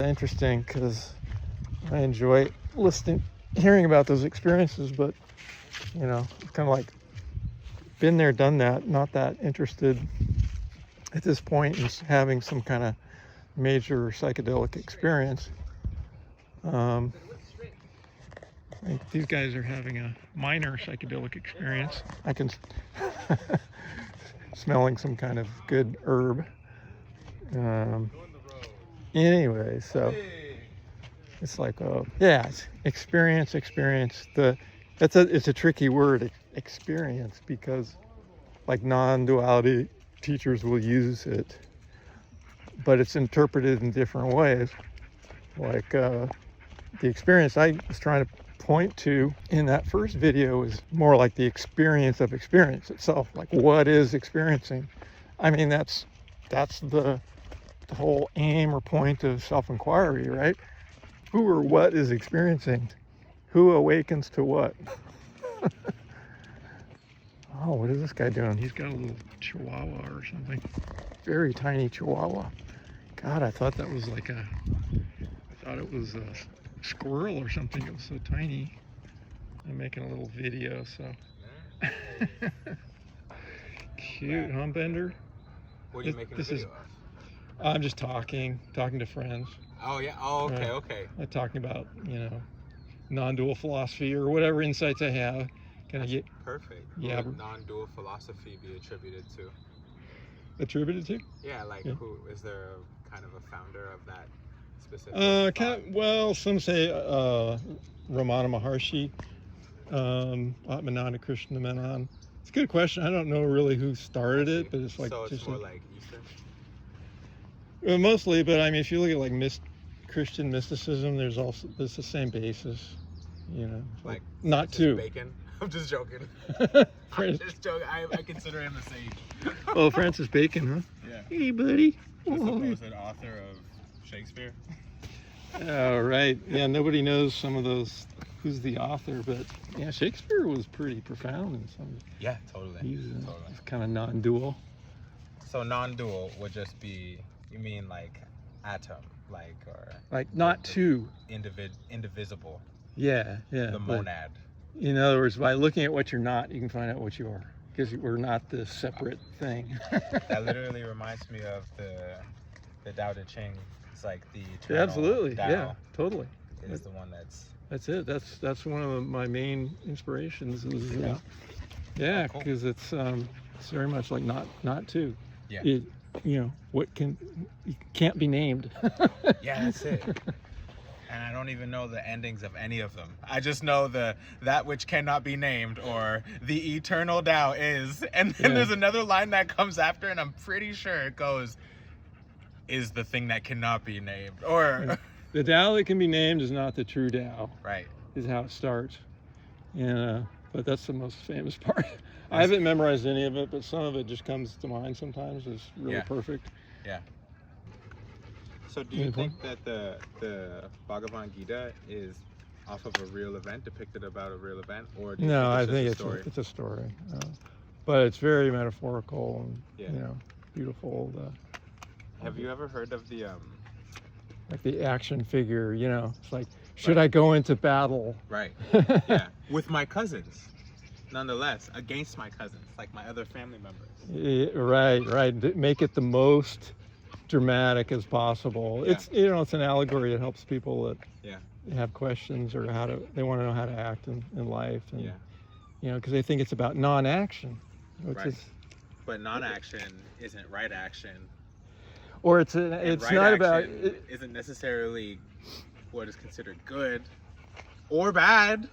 Interesting, because I enjoy hearing about those experiences, but you know, kind of like been there, done that, not that interested at this point in having some kind of major psychedelic experience. I think these guys are having a minor psychedelic experience. I can smelling some kind of good herb. Anyway, so it's like, yeah, it's experience. It's a tricky word, experience, because like non-duality teachers will use it, but it's interpreted in different ways. Like the experience I was trying to point to in that first video is more like the experience of experience itself. Like, what is experiencing? I mean, that's the whole aim or point of self-inquiry, right? Who or what is experiencing? Who awakens to what? Oh, what is this guy doing? He's got a little chihuahua or something. Very tiny chihuahua. God, I thought that was like I thought it was a squirrel or something. It was so tiny. I'm making a little video, so. Cute, huh, Bender? What are you making a video of? I'm just talking to friends. Oh yeah. Oh, okay, okay. Talking about, you know, non-dual philosophy or whatever insights I have. Can I get perfect? Yeah. Who would non-dual philosophy be attributed to? Attributed to? Yeah, like who is there a kind of a founder of that specific? Well, some say Ramana Maharshi, Atmananda Krishna Menon. It's a good question. I don't know really who started it, but it's like so it's just more like Eastern. Mostly, but I mean, if you look at like Christian mysticism, there's the same basis, you know. Like not two. Bacon. I'm just joking. I'm just joking. I consider him a sage. Oh, Francis Bacon, huh? Yeah. Hey, buddy. Was an author of Shakespeare. Oh, right. Yeah, nobody knows some of those. Who's the author? But yeah, Shakespeare was pretty profound in some. Yeah, totally. He's kind of non-dual. So non-dual would just be, you mean like atom, like, or like not two. Indivisible. Yeah. The monad. In other words, by looking at what you're not, you can find out what you are, because we're not this separate thing. That literally reminds me of the Tao Te Ching. It's like the eternal Yeah, absolutely. Tao. Yeah, totally. Is the one that's it. That's one of my main inspirations. Is, cool. Because it's very much like not two. Yeah. You know, can't be named. Yeah, that's it. And I don't even know the endings of any of them. I just know that which cannot be named, or the eternal Tao is. And then there's another line that comes after, and I'm pretty sure it goes, is the thing that cannot be named. Or the Tao that can be named is not the true Tao. Right. Is how it starts. And but that's the most famous part. I haven't memorized any of it, but some of it just comes to mind sometimes. It's really perfect. Yeah. So do you think that the Bhagavad Gita is off of a real event, depicted about a real event, or do you no? I think think it's a story, but it's very metaphorical and you know, beautiful. Have you ever heard of the like the action figure? You know, it's like, should I go into battle? Right. Yeah. With my cousins, nonetheless, against my cousins, like my other family members. Right. Make it the most dramatic as possible. It's, you know, it's an allegory. It helps people that have questions or they want to know how to act in life, and you know, because they think it's about non-action, which but non-action isn't right action, or it's right not about isn't necessarily what is considered good or bad.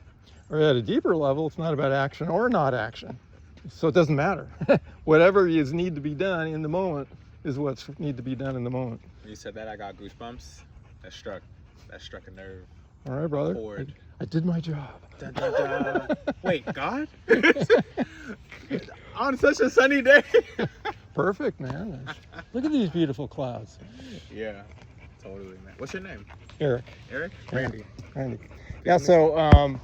Or at a deeper level, it's not about action or not action, so it doesn't matter. Whatever is need to be done in the moment is what's need to be done in the moment. When you said that, I got goosebumps. That struck a nerve. All right, brother. I did my job. Dun, dun, dun. Wait, God? On such a sunny day. Perfect, man. Look at these beautiful clouds. Yeah, totally, man. What's your name? Eric. Eric? Randy. Yeah, so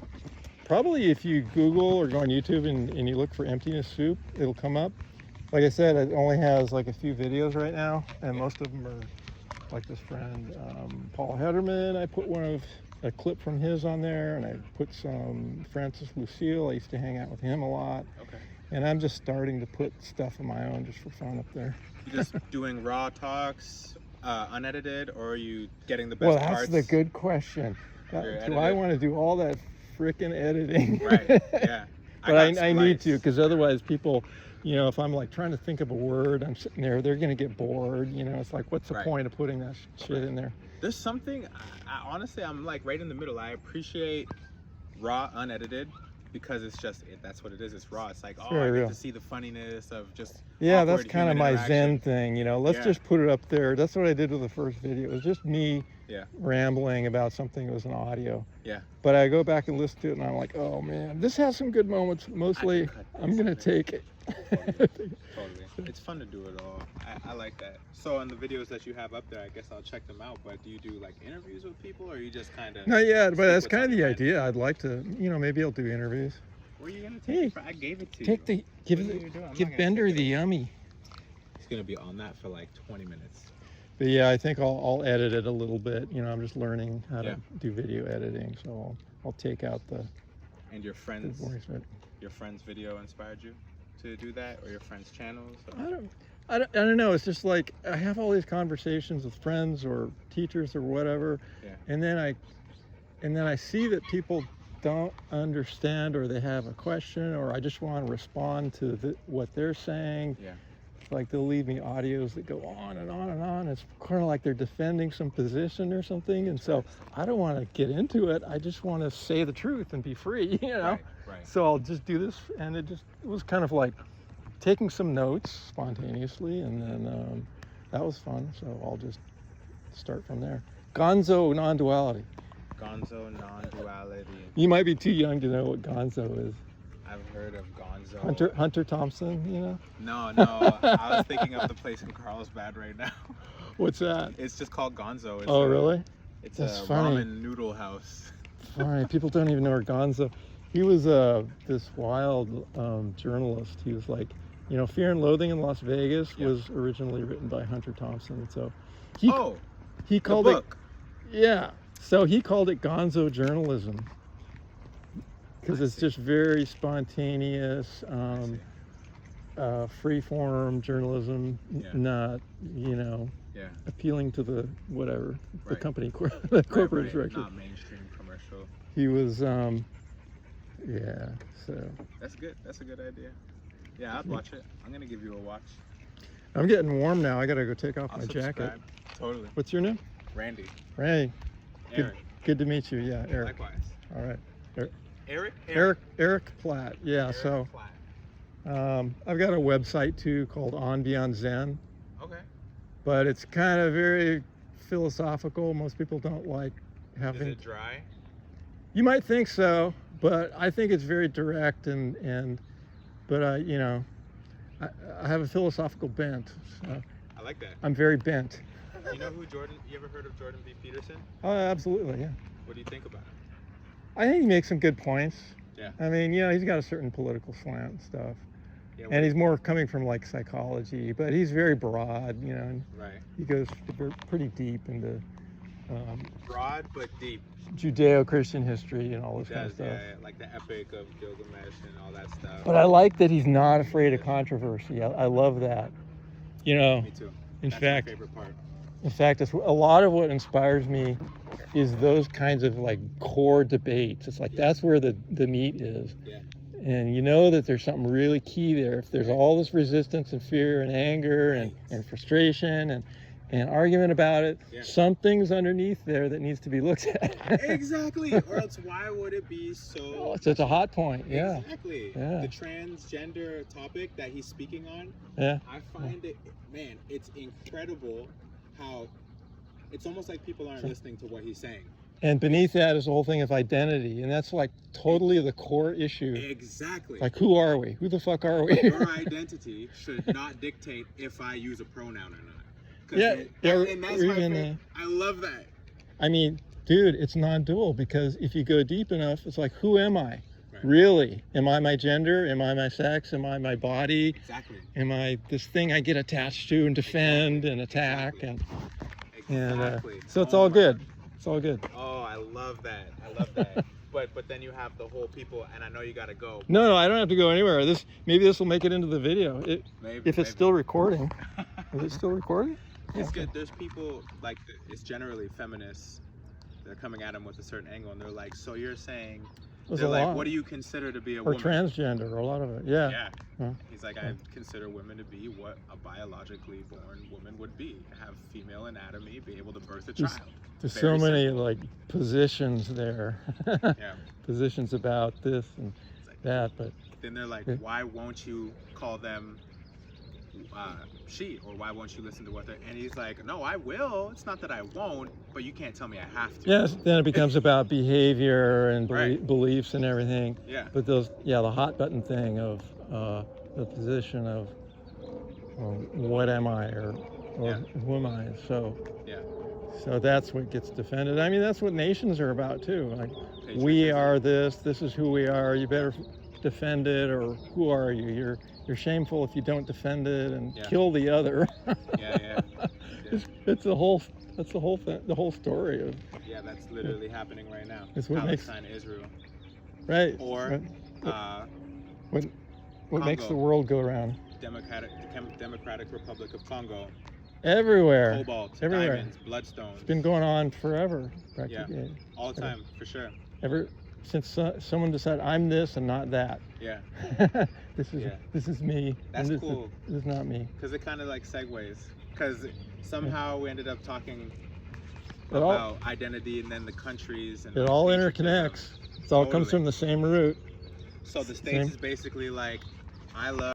probably if you Google or go on YouTube and you look for Emptiness Soup, it'll come up. Like I said, it only has like a few videos right now, and most of them are like this friend, Paul Hederman. I put a clip from his on there, and I put some Francis Lucille. I used to hang out with him a lot. Okay. And I'm just starting to put stuff of my own just for fun up there. You just doing raw talks, unedited, or are you getting the best Well, parts? that's the good question. Do I want to do all that frickin' editing? Right, yeah. But I need to, because otherwise people, you know, if I'm like trying to think of a word, I'm sitting there, they're going to get bored. You know, it's like, what's the point of putting that shit in there? There's something, honestly, I'm like right in the middle. I appreciate raw, unedited, because it's just, that's what it is. It's raw. It's like, I get to see the funniness of just that's kind of my Zen thing, you know. Let's just put it up there. That's what I did with the first video. It was just me rambling about something that was an audio. Yeah. But I go back and listen to it, and I'm like, oh man, this has some good moments. Mostly, I'm gonna take it. Totally. It's fun to do it all. I like that. So on the videos that you have up there, I guess I'll check them out. But do you do like interviews with people, or you just kind of? Not yet, but that's kind of the idea. I'd like to, you know, maybe I'll do interviews. Where are you gonna take it from? I gave it to you. Give Bender the yummy. He's gonna be on that for like 20 minutes. But yeah, I think I'll edit it a little bit. You know, I'm just learning how to do video editing, so I'll take out the. And your friends' video inspired you to do that, or your friends' channels? I don't know. It's just like I have all these conversations with friends or teachers or whatever, and then I see that people don't understand, or they have a question, or I just want to respond to what they're saying. Yeah. Like they'll leave me audios that go on and on and on. It's kind of like they're defending some position or something, and so I don't want to get into it. I just want to say the truth and be free, you know. Right. So I'll just do this, and it was kind of like taking some notes spontaneously, and then that was fun. So I'll just start from there. Gonzo non-duality. Gonzo non-duality. You might be too young to know what Gonzo is. I've heard of Gonzo. Hunter Thompson, you know? No. I was thinking of the place in Carlsbad right now. What's that? It's just called Gonzo. Really? It's That's a funny. ramen noodle house. Funny. People don't even know where Gonzo. He was this wild journalist. He was like, you know, Fear and Loathing in Las Vegas was originally written by Hunter Thompson. So he called the book. So he called it Gonzo journalism. Because it's just very spontaneous, free-form journalism, not, you know, appealing to the whatever, the company, the corporate director. Not mainstream commercial. He was, so. That's good. That's a good idea. Yeah, I'd watch it. I'm going to give you a watch. I'm getting warm now. I got to go take off my subscribe. jacket. Totally. What's your name? Randy. Ray. Eric. Good to meet you. Yeah, Eric. Likewise. All right. Eric Platt. Yeah, Eric Platt. I've got a website too called On Beyond Zen. Okay. But it's kind of very philosophical. Most people don't like having. Is it dry? You might think so, but I think it's very direct but you know, I have a philosophical bent. So I like that. I'm very bent. You know who you ever heard of Jordan B. Peterson? Oh, absolutely, yeah. What do you think about him? I think he makes some good points. Yeah. I mean, you know, he's got a certain political slant and stuff. Yeah, and he's more coming from like psychology, but he's very broad, you know. And he goes pretty deep into broad but deep. Judeo-Christian history and all this kind of stuff. Yeah, like the Epic of Gilgamesh and all that stuff. But I like that he's not afraid of controversy. I love that. You know. Me too. That's my favorite part. In fact, it's a lot of what inspires me is those kinds of like core debates. It's like that's where the meat is. Yeah. And you know that there's something really key there. If there's all this resistance and fear and anger and frustration and argument about it, something's underneath there that needs to be looked at. Exactly. Or else why would it be so... It's a hot point, yeah. Exactly. Yeah. The transgender topic that he's speaking on, I find it, man, it's incredible how it's almost like people aren't listening to what he's saying. And beneath that is the whole thing of identity, and that's like totally the core issue. Exactly. Like, who are we? Who the fuck are we? Your identity should not dictate if I use a pronoun or not. And that's my favorite. I love that. I mean, dude, it's non-dual, because if you go deep enough, it's like, who am I? Really? Am I my gender? Am I my sex? Am I my body? Exactly. Am I this thing I get attached to and defend and attack? Exactly. So it's Oh all my good. God. It's all good. Oh, I love that. I love that. But then you have the whole people, and I know you gotta go. No, I don't have to go anywhere. Maybe this will make it into the video. Maybe If it's still recording. Is it still recording? It's Okay. good. There's people like it's generally feminists. They're coming at him with a certain angle, and they're like, "So you're saying?" There's They're a like, lot. "What do you consider to be a Or woman?" transgender, a lot of it. Yeah. Yeah. Huh. He's like, "I consider women to be what a biologically born woman would be: have female anatomy, be able to birth a child." There's Very so many simple. like positions there. Yeah. Positions about this and It's like, that, but then they're like, "Why won't you call them she, or why won't you listen to what they're?" And he's like, "No, I will. It's not that I won't, but you can't tell me I have to." yes, then it becomes about behavior and Right. beliefs and everything. Yeah. But the hot button thing of the position of what am I or Yeah. who am I? So Yeah. so that's what gets defended. I mean, that's what nations are about too. Like, we Patriotism. are this. This is who we are. You better defend it, or who are you? You're shameful if you don't defend it and Yeah. kill the other. Yeah. It's the whole. That's the whole thing. The whole story of. Yeah, that's literally happening right now. It's what makes- Palestine, Israel, Right. or What makes the Congo. world go around? Democratic Republic of Congo, Everywhere. cobalt, Everywhere. diamonds, bloodstones. It's been going on forever, practically. all the time, for sure. Ever since someone decided I'm this and not that. Yeah, This is Yeah. this is me. That's and cool. This is not me. because it kind of like segues. Because somehow we ended up talking It all- about identity and then the countries and It all patriotism. interconnects. It all comes Totally. from the same root. So the states Same. is basically like, I love